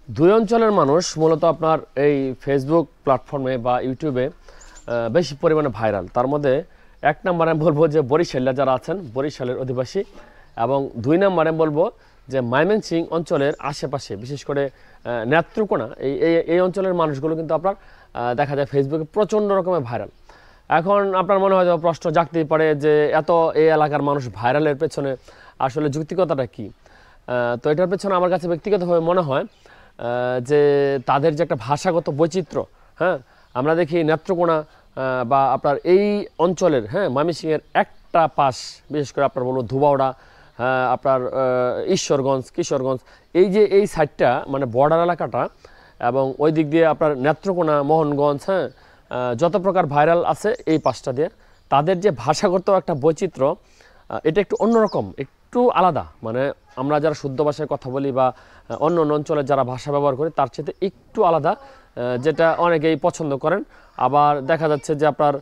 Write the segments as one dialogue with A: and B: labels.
A: দুই অঞ্চলের মানুষ মূলত আপনার এই ফেসবুক প্ল্যাটফর্মে বা ইউটিউবে বেশি পরিমাণে ভাইরাল। তার মধ্যে এক নম্বরে আমি বলবো যে বরিশালে যারা আছেন বরিশালের অধিবাসী, এবং দুই নম্বরে বলবো যে ময়মনসিংহ অঞ্চলের আশেপাশে বিশেষ করে নেত্রকোনা এই অঞ্চলের মানুষগুলো কিন্তু আপনার দেখা যায় ফেসবুকে প্রচণ্ড রকমের ভাইরাল। এখন আপনার মনে হয় প্রশ্ন জাগতেই পারে যে এত এই এলাকার মানুষ ভাইরালের পেছনে আসলে যৌক্তিকতাটা কী? তো এটার পেছনে আমার কাছে ব্যক্তিগতভাবে মনে হয় যে তাদের যে একটা ভাষাগত বৈচিত্র্য, হ্যাঁ, আমরা দেখি নেত্রকোনা বা আপনার এই অঞ্চলের, হ্যাঁ, ময়মনসিংহের একটা পাশ, বিশেষ করে আপনার বলবো ধুবাউড়া, আপনার ঈশ্বরগঞ্জ, কিশোরগঞ্জ, এই যে এই সাইডটা মানে বর্ডার এলাকাটা, এবং ওই দিক দিয়ে আপনার নেত্রকোনা, মোহনগঞ্জ, হ্যাঁ, যত প্রকার ভাইরাল আছে এই পাশটা দিয়ে, তাদের যে ভাষাগত একটা বৈচিত্র্য এটা একটু অন্যরকম, একটু আলাদা। মানে আমরা যারা শুদ্ধ ভাষায় কথা বলি বা অন্য অন্য অঞ্চলে যারা ভাষা ব্যবহার করি তার চেয়ে একটু আলাদা, যেটা অনেকেই পছন্দ করেন। আবার দেখা যাচ্ছে যে আপনার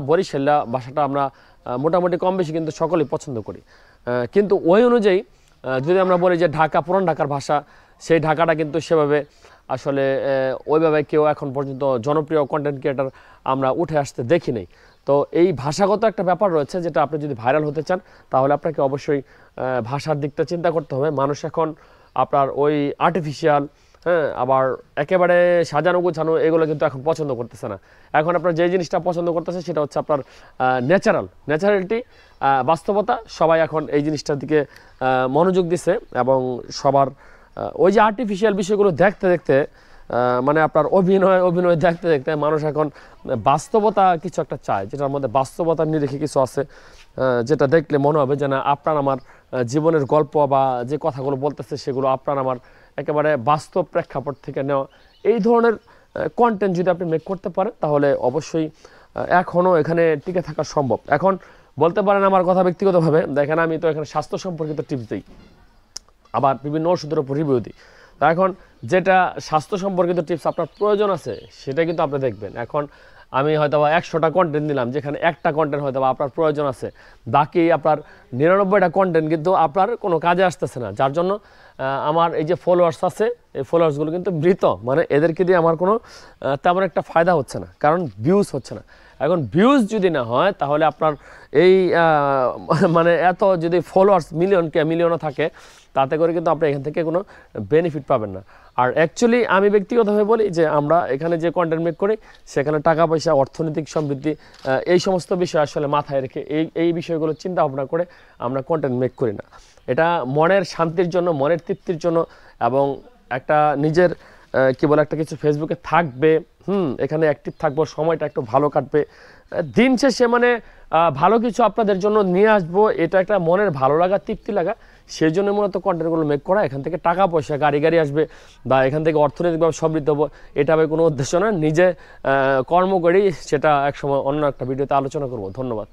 A: বরিশাল্লা ভাষাটা আমরা মোটামুটি কম বেশি কিন্তু সকলেই পছন্দ করি। কিন্তু ওই অনুযায়ী যদি আমরা বলি যে ঢাকা, পুরান ঢাকার ভাষা, সেই ঢাকাটা কিন্তু সেভাবে আসলে ওইভাবে কেউ এখন পর্যন্ত জনপ্রিয় কন্টেন্ট ক্রিয়েটার আমরা উঠে আসতে দেখি নাই। তো এই ভাষাগত একটা ব্যাপার রয়েছে, যেটা আপনি যদি ভাইরাল হতে চান তাহলে আপনাকে অবশ্যই ভাষার দিকটা চিন্তা করতে হবে। মানুষ এখন আপনার ওই আর্টিফিশিয়াল, হ্যাঁ, আবার একেবারে সাজানো গোছানো এগুলো কিন্তু এখন পছন্দ করতেছে না। এখন আপনার যে জিনিসটা পছন্দ করতেছে সেটা হচ্ছে আপনার ন্যাচারালিটি, বাস্তবতা। সবাই এখন এই জিনিসটার দিকে মনোযোগ দিচ্ছে, এবং সবার ওই যে আর্টিফিশিয়াল বিষয়গুলো দেখতে দেখতে মানে আপনার অভিনয় দেখতে দেখতে মানুষ এখন বাস্তবতা কিছু একটা চায়, যেটার মধ্যে বাস্তবতা নিরিখে কিছু আছে, যেটা দেখলে মনে হবে যে না, আপনার আমার জীবনের গল্প বা যে কথাগুলো বলতেছে সেগুলো আপনার আমার একেবারে বাস্তব প্রেক্ষাপট থেকে নেওয়া। এই ধরনের কন্টেন্ট যদি আপনি মেক করতে পারেন তাহলে অবশ্যই এখনও এখানে টিকে থাকা সম্ভব। এখন বলতে পারেন আমার কথা ব্যক্তিগতভাবে, দেখেন আমি তো এখানে স্বাস্থ্য সম্পর্কিত টিপস দিই, আবার বিভিন্ন ওষুধের উপর রিভিউ দিই। তা এখন যেটা স্বাস্থ্য সম্পর্কিত টিপস আপনার প্রয়োজন আছে সেটা কিন্তু আপনি দেখবেন। এখন আমি হয়তো 100টা কন্টেন্ট দিলাম, যেখানে একটা কন্টেন্ট হয়তো আপনার প্রয়োজন আছে, বাকি আপনার 99টা কন্টেন্ট কিন্তু আপনার কোনো কাজে আসতেছে না। যার জন্য আমার এই যে ফলোয়ার্স আছে, এই ফলোয়ার্সগুলো কিন্তু মৃত, মানে এদেরকে দিয়ে আমার কোনো তেমন একটা ফায়দা হচ্ছে না, কারণ ভিউজ হচ্ছে না। এখন ভিউজ যদি না হয় তাহলে আপনার এই মানে এত যদি ফলোয়ার্স মিলিয়নও থাকে, তাতে করে কিন্তু আপনি এখান থেকে কোনো বেনিফিট পাবেন না। আর অ্যাকচুয়ালি আমি ব্যক্তিগতভাবে বলি যে আমরা এখানে যে কন্টেন্ট মেক করি সেখানে টাকা পয়সা, অর্থনৈতিক সমৃদ্ধি, এই সমস্ত বিষয় আসলে মাথায় রেখে এই বিষয়গুলো চিন্তা ভাবনা করে আমরা কন্টেন্ট মেক করি না। এটা মনের শান্তির জন্য, মনের তৃপ্তির জন্য, এবং একটা নিজের কি বলে একটা কিছু ফেসবুকে থাকবে, এখানে অ্যাক্টিভ থাকবো, সময়টা একটু ভালো কাটবে, দিন শেষে মানে ভালো কিছু আপনাদের জন্য নিয়ে আসবো, এটা একটা মনের ভালো লাগা, তৃপ্তি লাগা, সেই জন্য মূলত কন্টেন্টগুলো মেক করা। এখান থেকে টাকা পয়সা, গাড়ি আসবে বা এখান থেকে অর্থনৈতিকভাবে সমৃদ্ধ হবো, এটা হবে কোনো উদ্দেশ্য না। নিজে কর্ম করি, সেটা একসময় অন্য একটা ভিডিওতে আলোচনা করব। ধন্যবাদ।